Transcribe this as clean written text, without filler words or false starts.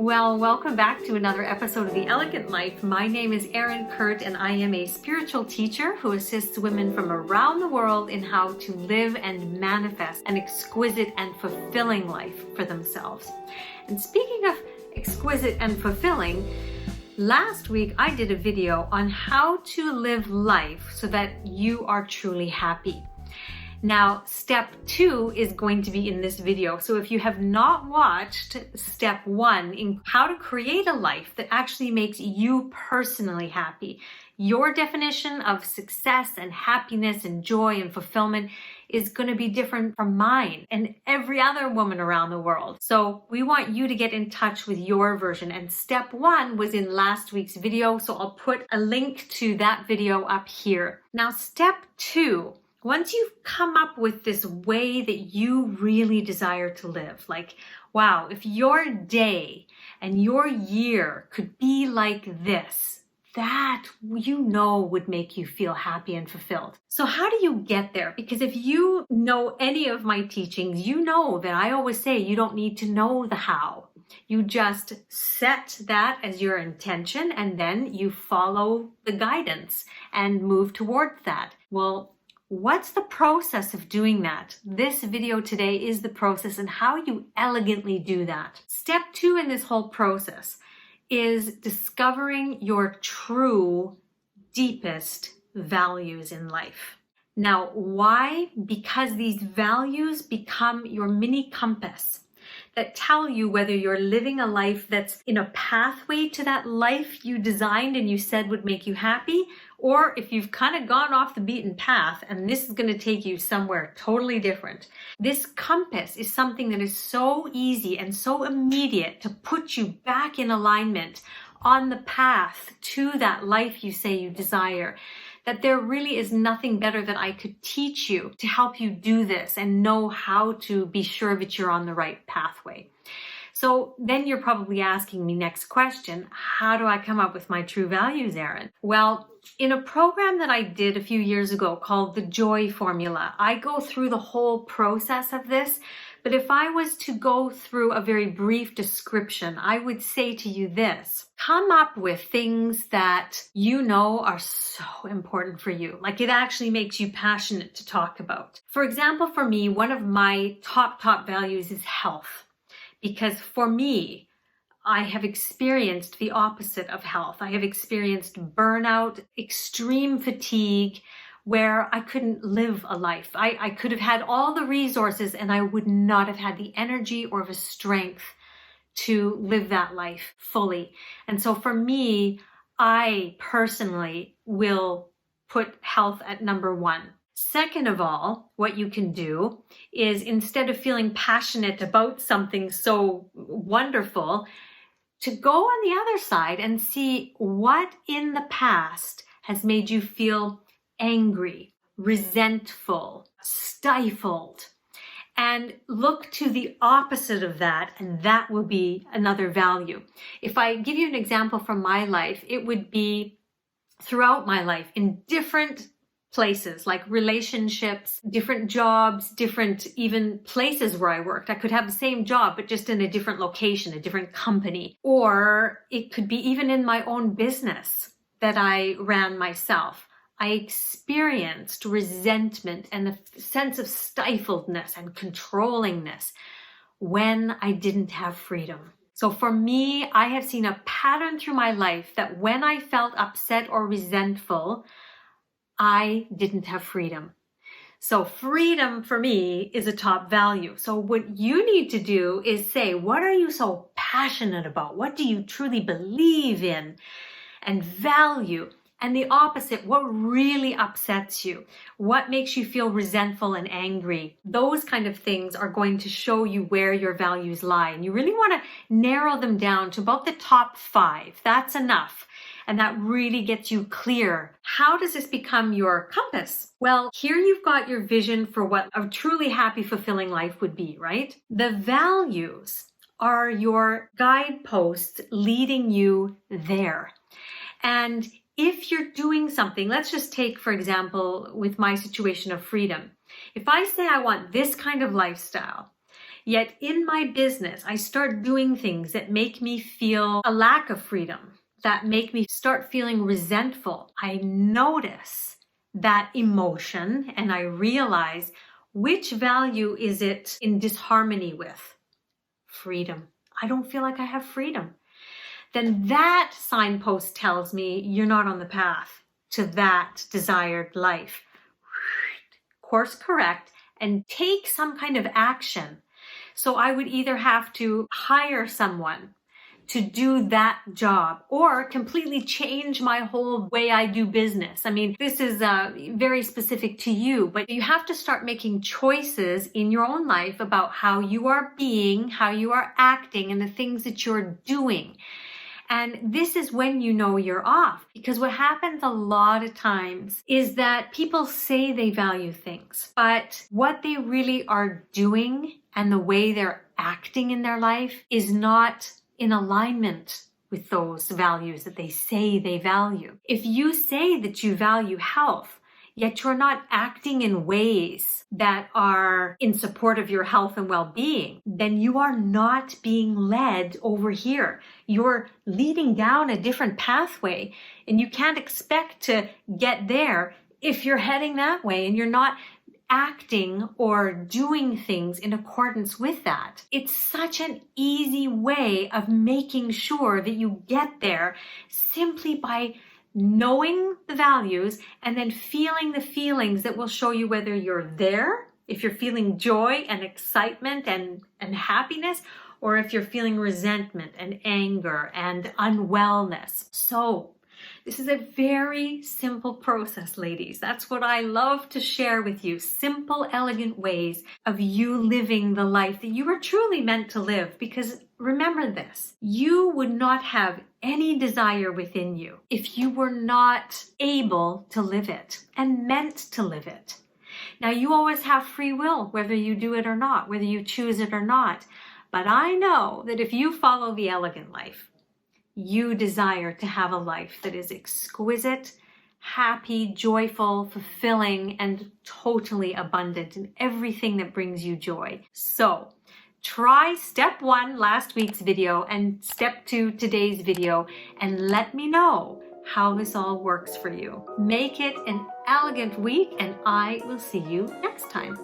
Well, welcome back to another episode of The Elegant Life. My name is Erin Kurt, and I am a spiritual teacher who assists women from around the world in how to live and manifest an exquisite and fulfilling life for themselves. And speaking of exquisite and fulfilling, last week I did a video on how to live life so that you are truly happy. Now, step 2 is going to be in this video. So if you have not watched step 1 in how to create a life that actually makes you personally happy, your definition of success and happiness and joy and fulfillment is going to be different from mine and every other woman around the world. So we want you to get in touch with your version. And step 1 was in last week's video. So I'll put a link to that video up here. Now, step 2. Once you've come up with this way that you really desire to live, like, wow, if your day and your year could be like this, that would make you feel happy and fulfilled. So how do you get there? Because if you know any of my teachings, you know that I always say you don't need to know the how. You just set that as your intention and then you follow the guidance and move towards that. Well, what's the process of doing that? This video today is the process and how you elegantly do that. Step 2 in this whole process is discovering your true, deepest values in life. Now, why? Because these values become your mini compass that tell you whether you're living a life that's in a pathway to that life you designed and you said would make you happy, or if you've kind of gone off the beaten path and this is going to take you somewhere totally different. This compass is something that is so easy and so immediate to put you back in alignment on the path to that life you say you desire, that there really is nothing better that I could teach you to help you do this and know how to be sure that you're on the right pathway. So then you're probably asking me next question, how do I come up with my true values, Erin? Well, in a program that I did a few years ago called the Joy Formula, I go through the whole process of this. But if I was to go through a very brief description, I would say to you this: come up with things that you know are so important for you. Like it actually makes you passionate to talk about. For example, for me, one of my top values is health. Because for me, I have experienced the opposite of health. I have experienced burnout, extreme fatigue, where I couldn't live a life. I could have had all the resources and I would not have had the energy or the strength to live that life fully. And so for me, I personally will put health at number 1. Second of all, what you can do is, instead of feeling passionate about something so wonderful, to go on the other side and see what in the past has made you feel angry, resentful, stifled, and look to the opposite of that, and that will be another value. If I give you an example from my life, it would be throughout my life in different places, like relationships, different jobs, different even places where I worked. I could have the same job, but just in a different location, a different company. Or it could be even in my own business that I ran myself. I experienced resentment and a sense of stifledness and controllingness when I didn't have freedom. So for me, I have seen a pattern through my life that when I felt upset or resentful, I didn't have freedom. So freedom for me is a top value. So what you need to do is say, what are you so passionate about? What do you truly believe in and value? And the opposite, what really upsets you? What makes you feel resentful and angry? Those kind of things are going to show you where your values lie. And you really want to narrow them down to about the top 5. That's enough. And that really gets you clear. How does this become your compass? Well, here you've got your vision for what a truly happy, fulfilling life would be, right? The values are your guideposts leading you there. And if you're doing something, let's just take, for example, with my situation of freedom. If I say I want this kind of lifestyle, Yet in my business, I start doing things that make me feel a lack of freedom, that make me start feeling resentful. I notice that emotion and I realize, which value is it in disharmony with? Freedom. I don't feel like I have freedom. Then that signpost tells me you're not on the path to that desired life. Course correct and take some kind of action. So I would either have to hire someone to do that job or completely change my whole way I do business. I mean, this is very specific to you, but you have to start making choices in your own life about how you are being, how you are acting, and the things that you're doing. And this is when you know you're off, because what happens a lot of times is that people say they value things, but what they really are doing and the way they're acting in their life is not in alignment with those values that they say they value. If you say that you value health, yet you're not acting in ways that are in support of your health and well-being, then you are not being led over here. You're leading down a different pathway, and you can't expect to get there if you're heading that way and you're not acting or doing things in accordance with that. It's such an easy way of making sure that you get there simply by knowing the values and then feeling the feelings that will show you whether you're there, if you're feeling joy and excitement and happiness, or if you're feeling resentment and anger and unwellness. So this is a very simple process, ladies. That's what I love to share with you. Simple, elegant ways of you living the life that you are truly meant to live. Because remember this, you would not have any desire within you if you were not able to live it and meant to live it. Now, you always have free will, whether you do it or not, whether you choose it or not. But I know that if you follow the elegant life, you desire to have a life that is exquisite, happy, joyful, fulfilling, and totally abundant in everything that brings you joy. So try step 1, last week's video, and step 2, today's video, and let me know how this all works for you. Make it an elegant week, and I will see you next time.